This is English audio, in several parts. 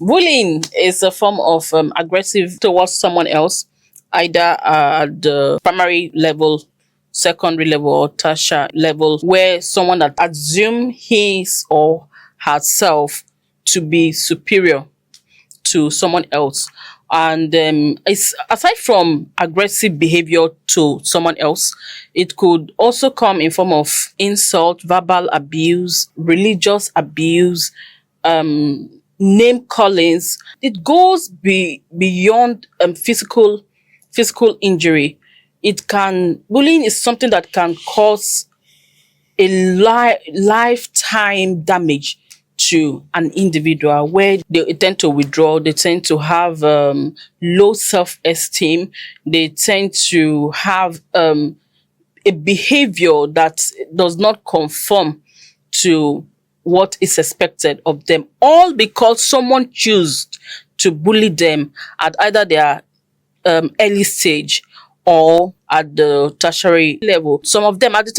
Bullying is a form of aggressive towards someone else, either at the primary level, secondary level, or tertiary level, where someone that assume his or herself to be superior to someone else. And it's aside from aggressive behavior to someone else, it could also come in form of insult, verbal abuse, religious abuse, name callings. It goes beyond physical injury. It can Bullying is something that can cause a lifetime damage to an individual, where they tend to withdraw, they tend to have low self-esteem, they tend to have a behavior that does not conform to what is expected of them, all because someone chose to bully them at either their early stage or at the tertiary level. Some of them at the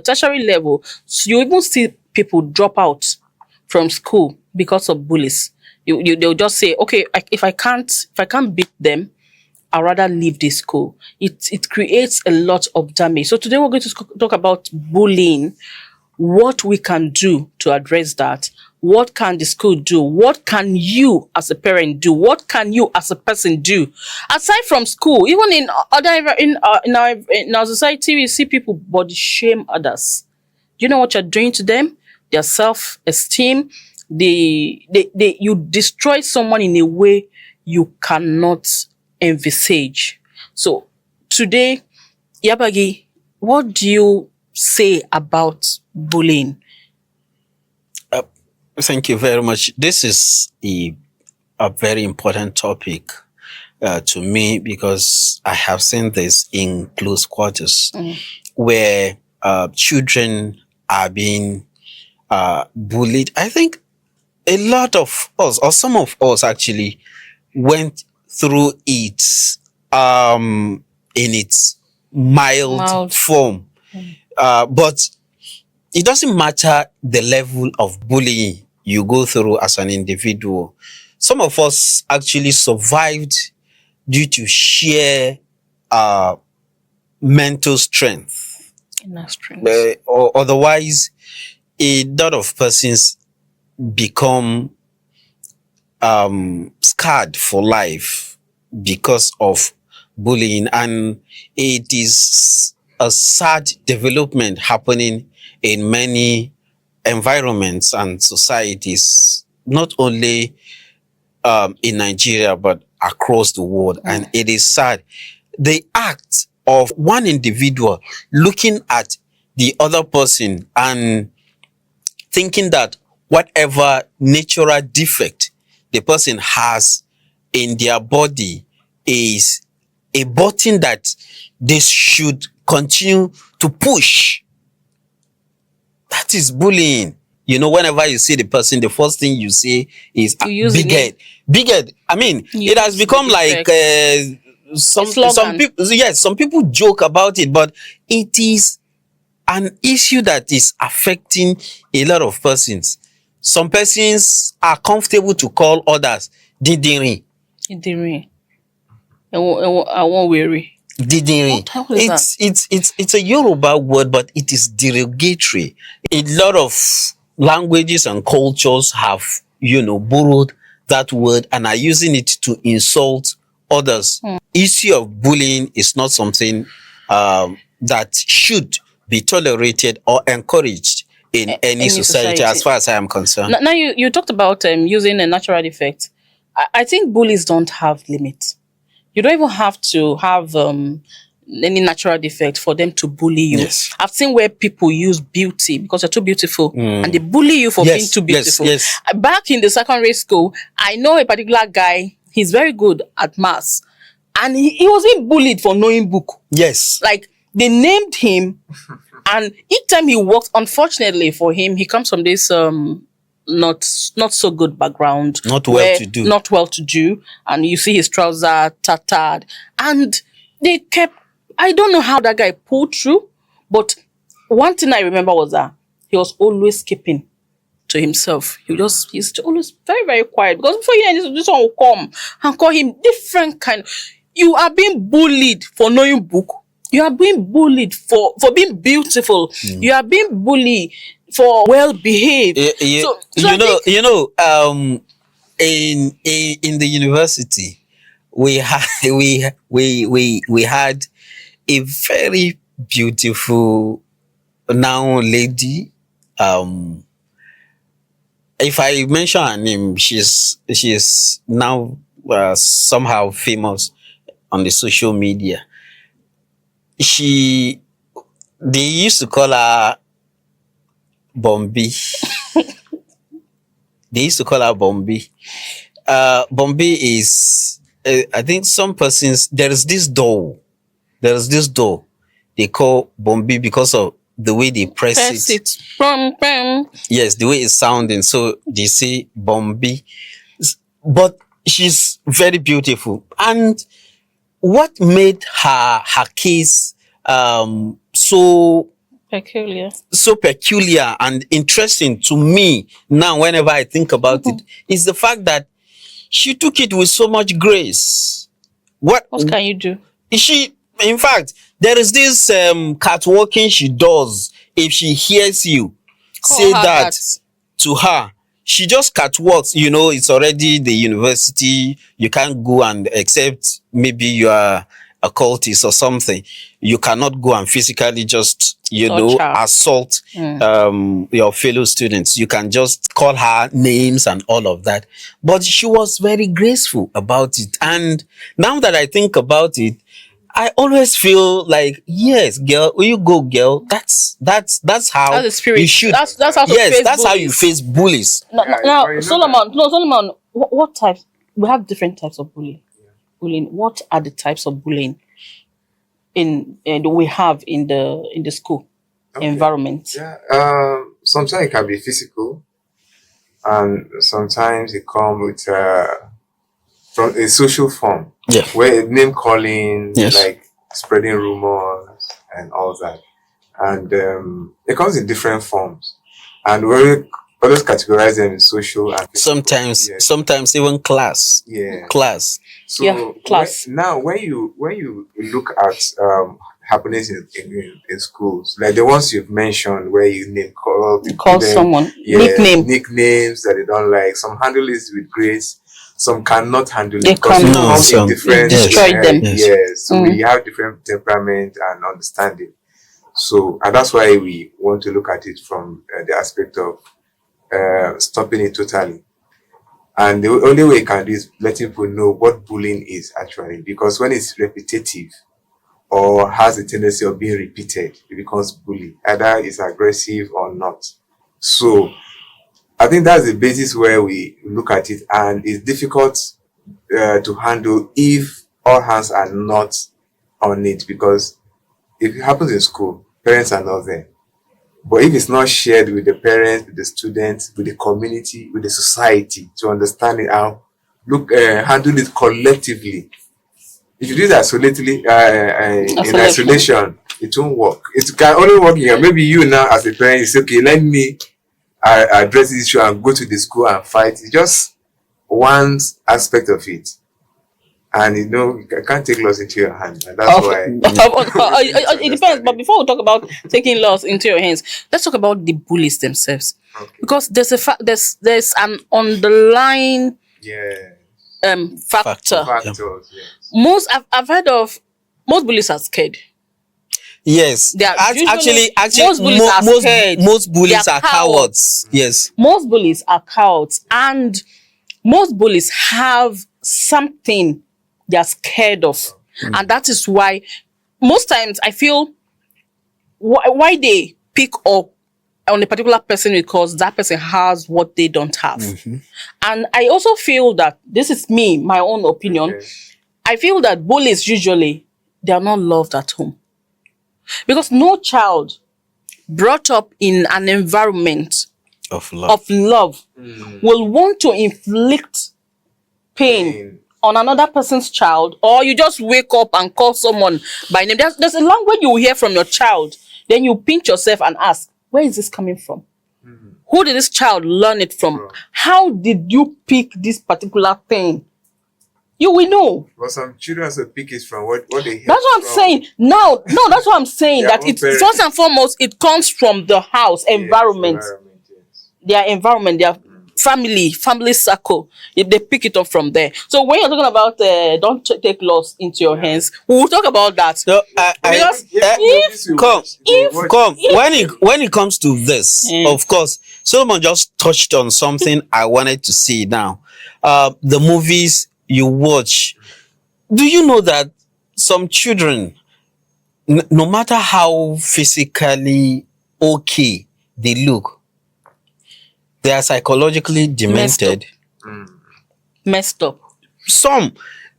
tertiary level, so you even see people drop out from school because of bullies. They'll just say, okay, if I can't beat them, I'd rather leave this school. It creates a lot of damage. So today we're going to talk about bullying, what we can do to address that. What can the school do? What can you as a parent do? What can you as a person do? Aside from school, even in our society, we see people body shame others. Do you know what you're doing to them? Their self-esteem. You destroy someone in a way you cannot envisage. So today, Yabagi, what do you say about bullying? Thank you very much. This is a very important topic to me, because I have seen this in close quarters where children are being bullied. I think a lot of us, or some of us actually, went through it in its mild form. But it doesn't matter the level of bullying you go through as an individual. Some of us actually survived due to sheer mental strength. Inner strength. Or otherwise, a lot of persons become scarred for life because of bullying, and it is a sad development happening in many environments and societies, not only in Nigeria but across the world. And it is sad. The act of one individual looking at the other person and thinking that whatever natural defect the person has in their body is a button that they should continue to push. That is bullying. You know, whenever you see the person, the first thing you say is big head. Big head. I mean, it has become like some people. Yes, some people joke about it, but it is an issue that is affecting a lot of persons. Some persons are comfortable to call others didn't. I won't weary. Didn't. It's a Yoruba word, but it is derogatory. A lot of languages and cultures have, borrowed that word and are using it to insult others. Issue of bullying is not something that should be tolerated or encouraged in any society, as far as I am concerned. Now you talked about using a natural defect. I think bullies don't have limits. You don't even have to have any natural defect for them to bully you. Yes. I've seen where people use beauty because you're too beautiful and they bully you for being too beautiful. Yes. Back in the secondary school, I know a particular guy, he's very good at maths, and he was being bullied for knowing book. Yes. Like, they named him, and each time he walks, unfortunately for him, he comes from this not so good background. Not well to do. And you see his trouser tattered. And they kept, I don't know how that guy pulled through, but one thing I remember was that he was always skipping to himself. He's always very, very quiet. Because before you know this one will come and call him different kind. You are being bullied for knowing book. You are being bullied for being beautiful. You are being bullied for well behaved. In the university, we had we had a very beautiful now lady. If I mention her name, she's now somehow famous on the social media. She They used to call her Bombi. They used to call her Bombi. Bombi is, I think some persons, there is this door they call Bombi because of the way they press it. Bum, bum. Yes, the way it's sounding. So they say Bombi. But she's very beautiful. And what made her case so peculiar and interesting to me now whenever I think about it is the fact that she took it with so much grace. What can you do? In fact, there is this catwalking she does. If she hears you say that to her, she just catwalks. It's already the university. You can't go and, except maybe you are a cultist or something, you cannot go and physically just assault your fellow students. You can just call her names and all of that. But she was very graceful about it. And now that I think about it, I always feel like, yes, girl, will you go, girl? That's how that's the spirit. You should. That's how to yes, face that's bullies. how you face bullies. Now, Solomon, what types? We have different types of bullying. What are the types of bullying we have in the school environment? Sometimes it can be physical, and sometimes it comes with from a social form, where name calling, like spreading rumors and all that, and it comes in different forms, and we always categorize them in social and physical. Sometimes even class. Class. So class. When you look at happenings in schools, like the ones you've mentioned, where you call someone nicknames that they don't like. Some handle it with grace, some cannot handle it because it comes in different destroy them. Yes, so we have different temperament and understanding. So, and that's why we want to look at it from the aspect of stopping it totally. And the only way you can do is letting people know what bullying is actually, because when it's repetitive or has a tendency of being repeated, it becomes bullying. Either it's aggressive or not. So I think that's the basis where we look at it, and it's difficult to handle if all hands are not on it, because if it happens in school, parents are not there. But if it's not shared with the parents, with the students, with the community, with the society to understand it and handle it collectively. If you do it in isolation, it won't work. It can only work here. Maybe you now as a parent, you say, okay, let me address this issue and go to the school and fight. It's just one aspect of it. And you can't take laws into your hands. And that's why it depends. But before we talk about taking laws into your hands, let's talk about the bullies themselves. Okay. Because there's there's an underlying factor. Factors, yes. I've heard of most bullies are scared. Yes. Actually, most bullies are cowards. Yes. Most bullies are cowards, and most bullies have something they're scared of. And that is why most times I feel why they pick up on a particular person, because that person has what they don't have. And I also feel that, this is my own opinion, I feel that bullies usually, they are not loved at home. Because no child brought up in an environment of love will want to inflict pain on another person's child, or you just wake up and call someone by name. There's a language you will hear from your child, then you pinch yourself and ask, where is this coming from? Who did this child learn it from? How did you pick this particular thing? You will know. But some children also pick it from what they hear. That's what I'm saying. No, that's what I'm saying. That it's first and foremost, it comes from the house, environment. Yes. Their environment, their family circle. If they pick it up from there. So when you're talking about don't take laws into your hands, we will talk about that. So when it comes to this, of course, Solomon just touched on something I wanted to see now. The movies you watch. Do you know that some children, no matter how physically okay they look, they are psychologically demented. Messed up. Some,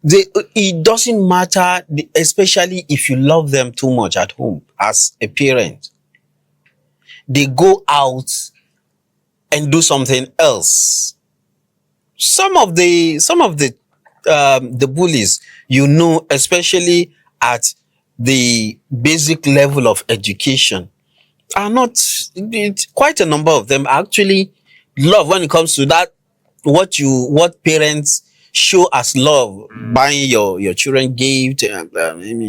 it doesn't matter, especially if you love them too much at home as a parent. They go out and do something else. Some of the bullies, especially at the basic level of education, are not, quite a number of them actually love when it comes to that, what parents show as love, buying your children gift,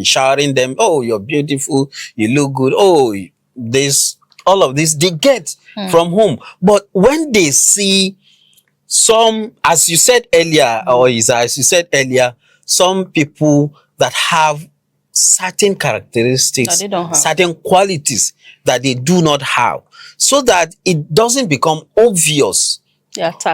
showering them, oh, you're beautiful, you look good, oh, this, all of this they get from home. But when they see some, as you said earlier, some people that have certain characteristics, certain qualities that they do not have, so that it doesn't become obvious,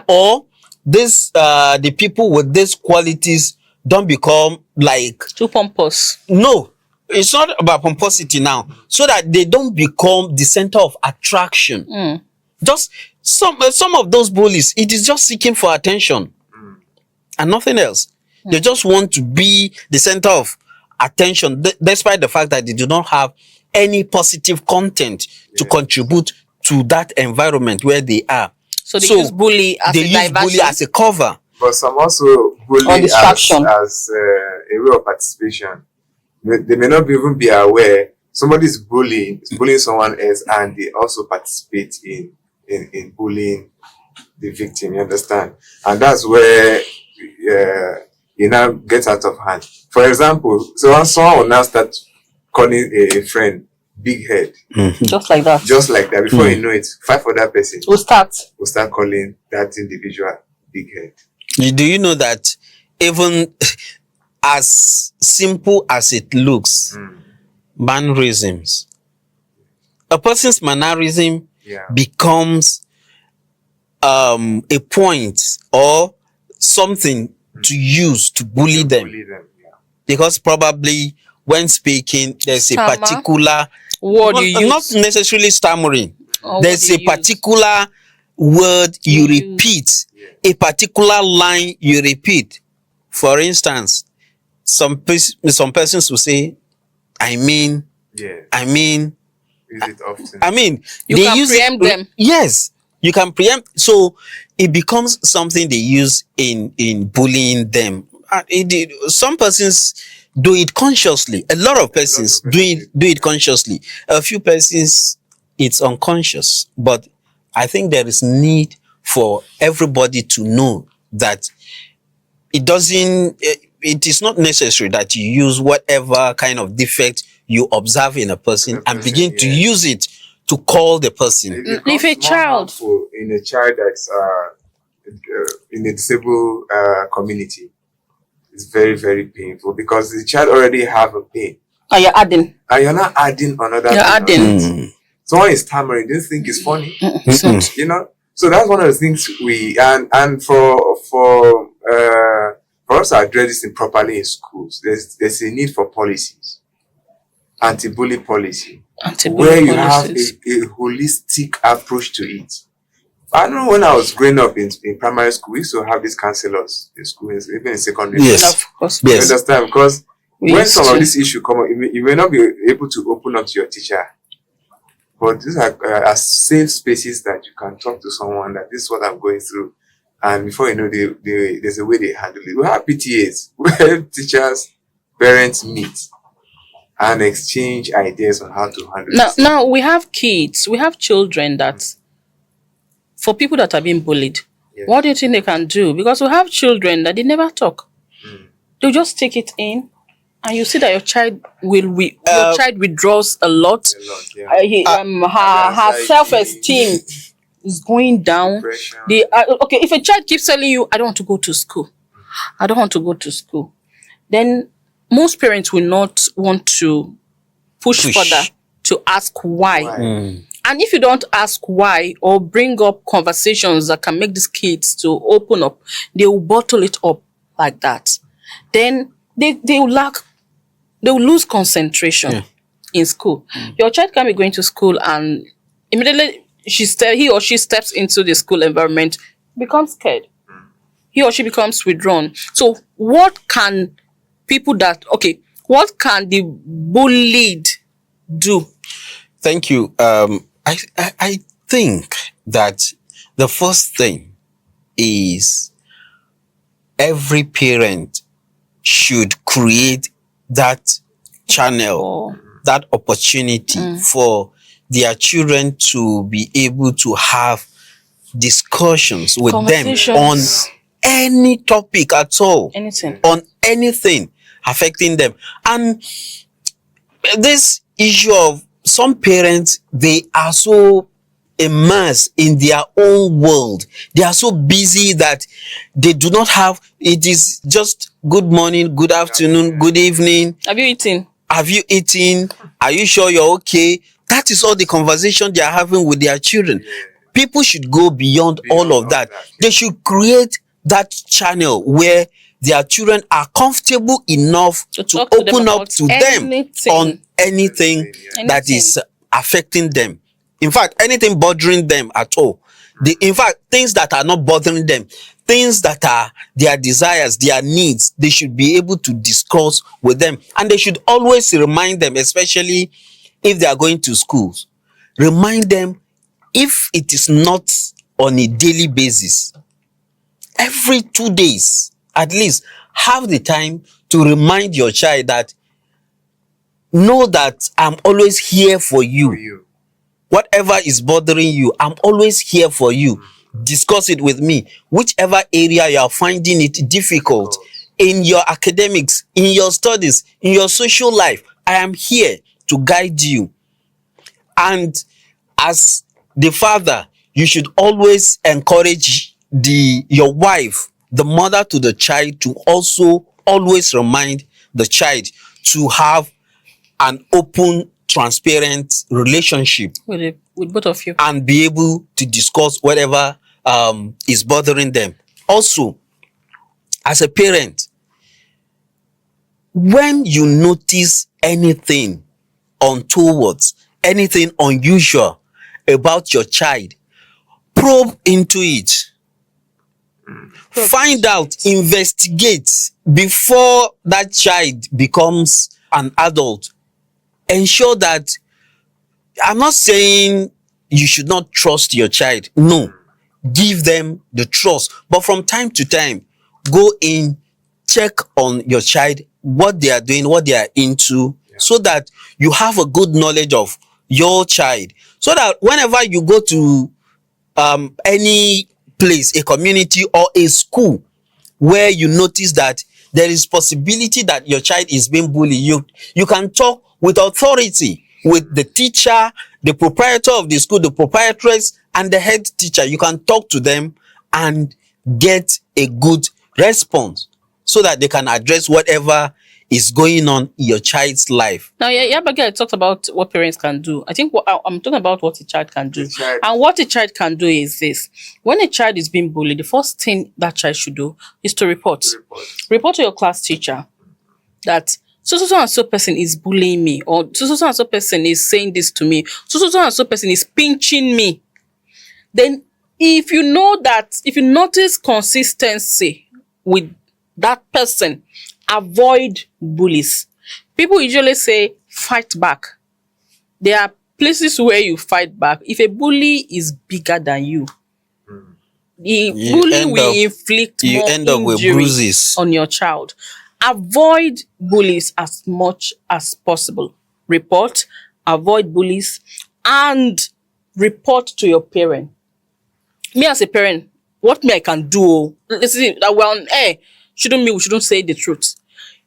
or this the people with these qualities don't become like too pompous. No, it's not about pomposity now. So that they don't become the center of attraction. Just some of those bullies, it is just seeking for attention and nothing else. They just want to be the center of attention, despite the fact that they do not have any positive content to contribute to that environment where they are. So they use bully as a cover. But some also bully as a way of participation. They may not even be aware somebody is bullying someone else, and they also participate in bullying the victim. You understand? And that's where it now gets out of hand. For example, so someone will now start calling a friend big head. Just like that. Before you know it, 5 other persons will start calling that individual big head. Do you know that even as simple as it looks, mannerisms, a person's mannerism becomes a point or something to use to bully them. Because probably when speaking, there's a particular word you use. Not necessarily stammering. There's a particular word you repeat, a particular line you repeat. For instance, some persons will say, I mean. Use it often. You can preempt them. Yes, you can preempt. So it becomes something they use in bullying them. Some persons do it consciously. A lot of persons do it consciously. A few persons, it's unconscious. But I think there is need for everybody to know that it is not necessary that you use whatever kind of defect you observe in a person and begin to use it to call the person. If a child in a child that's in a disabled community, it's very, very painful because the child already have a pain. And you're adding. And you're not adding another. You're adding. Someone is stammering, they think it's funny. You know? So that's one of the things and for us to address this thing properly in schools, there's a need for policies. Anti-bully policy. Where you have a holistic approach to it. I know when I was growing up in primary school, we used to have these counselors in school, even in secondary school. Yes, of course. You understand? Because when some of this issue come up, you may not be able to open up to your teacher. But these are safe spaces that you can talk to someone that this is what I'm going through. And before you know, there's a way they handle it. We have PTAs where teachers, parents meet and exchange ideas on how to handle it. Now we have kids, we have children that for people that are being bullied, Yes. what do you think they can do? Because we have children that they never talk. They'll just take it in, and you see that your child your child withdraws a lot. A lot, yeah. Her Anxiety, self-esteem is going down. depression. Okay, if a child keeps telling you, "I don't want to go to school. I don't want to go to school," then most parents will not want to push further to ask why. And if you don't ask why or bring up conversations that can make these kids to open up, they will bottle it up like that. Then they will lose concentration in school. Your child can be going to school and immediately he or she steps into the school environment, becomes scared. He or she becomes withdrawn. So what can what can the bullied do? Thank you. I think that the first thing is every parent should create that channel, that opportunity for their children to be able to have discussions with them on any topic at all, on anything affecting them. And this issue of some parents, they are so immersed in their own world. They are so busy that they do not have, it is just good morning, good afternoon, good evening. Have you eaten? Have you eaten? Are you sure you're okay? That is all the conversation they are having with their children. People should go beyond all of that. They should create that channel where their children are comfortable enough to open up to them on anything that is affecting them. In fact, anything bothering them at all. In fact, things that are not bothering them, things that are their desires, their needs, they should be able to discuss with them. And they should always remind them, especially if they are going to schools, remind them, if it is not on a daily basis, every 2 days, at least have the time to remind your child that, know that I'm always here for you. Whatever is bothering you, I'm always here for you. Discuss it with me. Whichever area you are finding it difficult in your academics, in your studies, in your social life, I am here to guide you. And as the father, you should always encourage your wife, the mother to the child, to also always remind the child to have an open, transparent relationship with both of you, and be able to discuss whatever is bothering them. Also, as a parent, when you notice anything untoward, anything unusual about your child, probe into it. Find out, investigate before that child becomes an adult. Ensure that, I'm not saying you should not trust your child. No, give them the trust. But from time to time, go in, check on your child, what they are doing, what they are into, so that you have a good knowledge of your child. So that whenever you go to any place, a community or a school, where you notice that there is possibility that your child is being bullied, you can talk with authority with the teacher, the proprietor of the school, the proprietress, and the head teacher. You can talk to them and get a good response so that they can address whatever is going on in your child's life. Now, Yabagi talked about what parents can do. I think I'm talking about what a child can do. And what a child can do is this. When a child is being bullied, the first thing that child should do is to report. Report to your class teacher that so and so person is bullying me, or so and so person is saying this to me, so and so person is pinching me. Then if you notice consistency with that person, avoid bullies. People usually say fight back. There are places where you fight back. If a bully is bigger than you, the bully will inflict more injuries on your child. Avoid bullies as much as possible. Report, avoid bullies, and report to your parent. Me as a parent, what me I can do? Oh, let's see that we're on air. We shouldn't say the truth.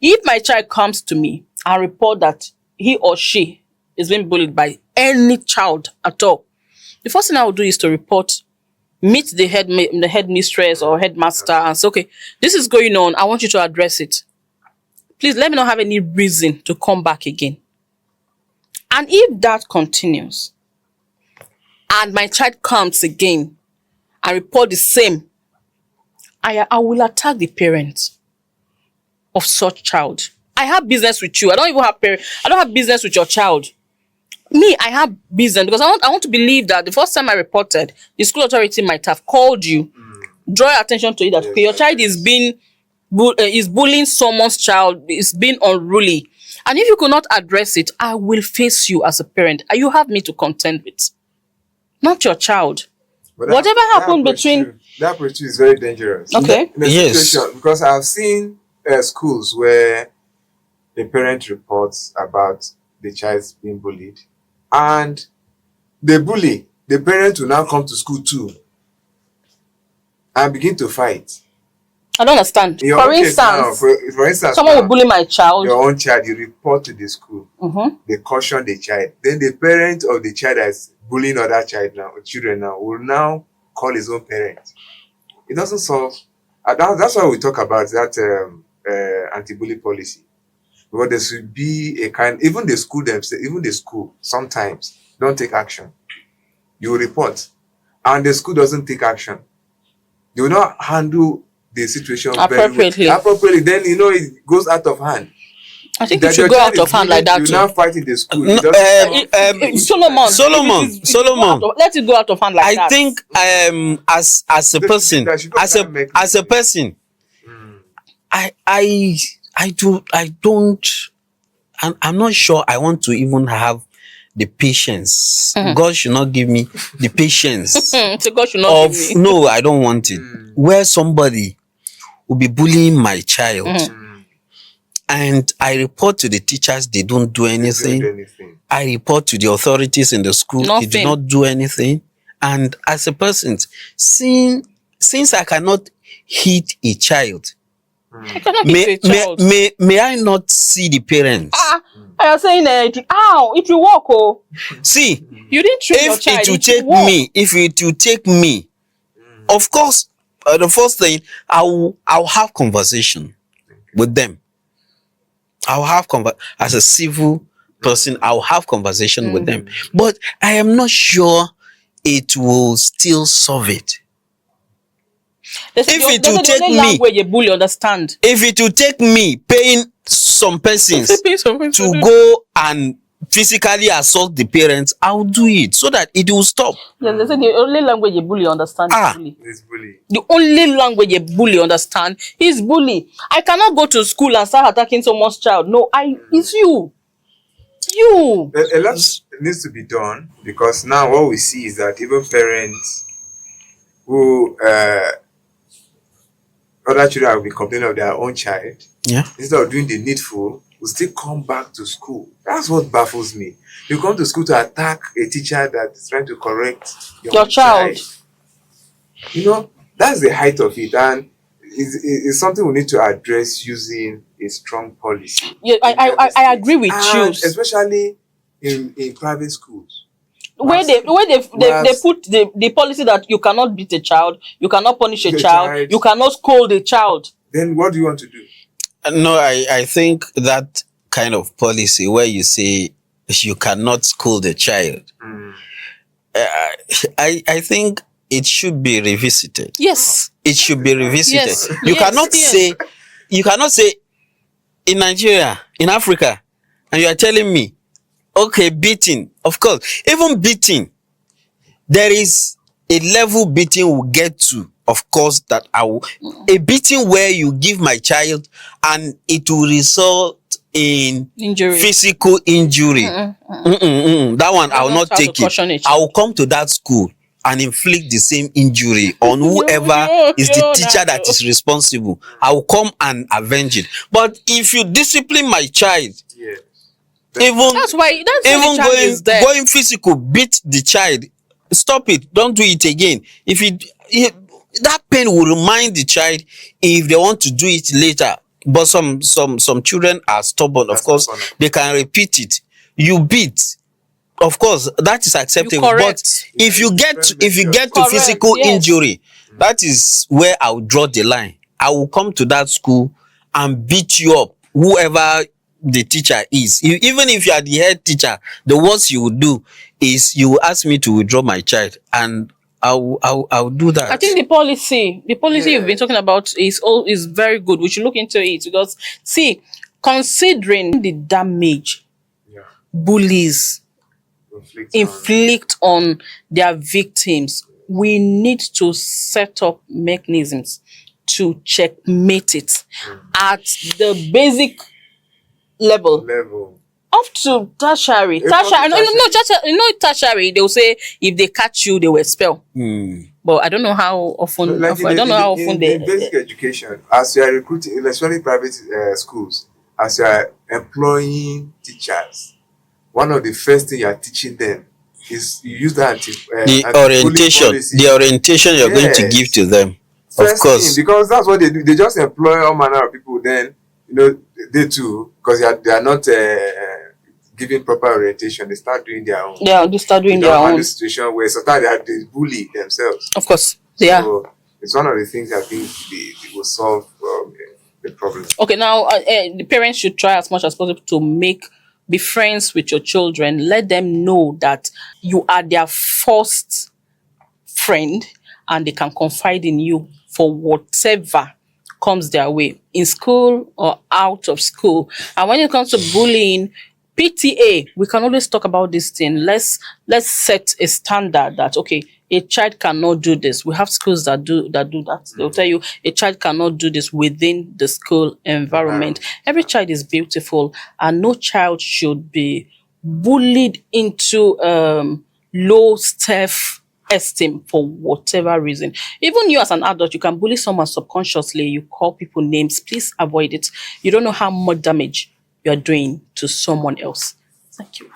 If my child comes to me and report that he or she is being bullied by any child at all, the first thing I will do is to report, meet the headmistress or headmaster and say, okay, this is going on. I want you to address it. Please let me not have any reason to come back again. And if that continues and my child comes again and report the same, I will attack the parents of such child. I have business with you. I don't have business with your child. Me, I have business because I want to believe that the first time I reported, the school authority might have called you, draw your attention to it that okay, your child is bullying someone's child, is being unruly. And if you could not address it, I will face you as a parent. And you have me to contend with, not your child. But whatever happened between that approach is very dangerous. Okay. In a situation, because I've seen schools where the parent reports about the child being bullied, and the parent will now come to school too and begin to fight. I don't understand. For instance, someone will bully my child. Your own child, you report to the school. They caution the child. Then the parent of the child that's bullying other children now will now call his own parent. It doesn't solve. That's why we talk about that anti-bully policy. Because there should be a even the school sometimes don't take action. You report, and the school doesn't take action. They will not handle the situation appropriately. Then it goes out of hand. I think it should go out of hand like that. You now fight in the school. Solomon. Let it go out of hand like that. I think as a person, I'm not sure I want to even have the patience. God should not give me the patience so God should not give me. No, I don't want it. Where somebody will be bullying my child and I report to the teachers, they don't do anything. I report to the authorities in the school, they do not do anything. And as a person, since I cannot hit a child, may I not see the parents? I am saying it will work. Oh, see, you didn't treat your child. If it will take me, of course, the first thing I'll have conversation with them. As a civil person, I'll have conversation with them. But I am not sure it will still solve it. If it will take me paying some persons to go and physically assault the parents, I'll do it so that it will stop. Yeah, they say the only language a bully understands is bully. The only language a bully understands is bully. I cannot go to school and start attacking someone's child. No, it's you. A lot needs to be done, because now what we see is that even parents who other children will be complaining of their own child, instead of doing the needful, will still come back to school. That's what baffles me. You come to school to attack a teacher that is trying to correct your child. That's the height of it, and it's something we need to address using a strong policy. Yeah, I agree with you, especially in private schools. Where they put the policy that you cannot beat a child, you cannot punish a child, you cannot scold a child. Then what do you want to do? No, I think that kind of policy where you say you cannot scold a child, I think it should be revisited. Yes. It should be revisited. Yes. You cannot say in Nigeria, in Africa, and you are telling me, okay, beating. Of course, even beating, there is a level beating will get to. Of course, that a beating where you give my child and it will result in physical injury. That one I will not take it. I will come to that school and inflict the same injury on whoever is the teacher that is responsible. I will come and avenge it. But if you discipline my child, even that's why going physical, beat the child, stop it, don't do it again. If that pain will remind the child if they want to do it later. But some children are stubborn, of That's course, not fun. they can repeat it. You beat, of course, that is acceptable. But correct. if you get to Correct, physical yes. injury, that is where I will draw the line. I will come to that school and beat you up, whoever the teacher is. Even if you are the head teacher, the worst you will do is you will ask me to withdraw my child, and I will do that. I think the policy you've been talking about is very good. We should look into it because see, considering the damage Yeah. bullies inflict on their victims, we need to set up mechanisms to checkmate it at the basic level level. up to tertiary. If not Tertiary, no, tertiary. tertiary. They will say if they catch you, they will expel. But I don't know how often. Like I don't know how often they. in basic education, as you are recruiting, especially private schools, as you are employing teachers, one of the first thing you are teaching them is you use that The orientation you're going to give to them. First Of course. thing, because that's what they do. They just employ all manner of people. Then they too, because they are not giving proper orientation. They start doing their own. Yeah, they start doing They their don't have own. the situation where sometimes they bully themselves. Of course, they are. So it's one of the things I think they will solve the problem. Okay, now the parents should try as much as possible to be friends with your children. Let them know that you are their first friend and they can confide in you for whatever comes their way in school or out of school. And when it comes to bullying, PTA, we can always talk about this thing. Let's set a standard that okay, a child cannot do this. We have schools that do that. They'll tell you a child cannot do this within the school environment. Every child is beautiful, and no child should be bullied into low self-esteem for whatever reason. Even you as an adult, you can bully someone subconsciously. You call people names. Please avoid it. You don't know how much damage you're doing to someone else. Thank you.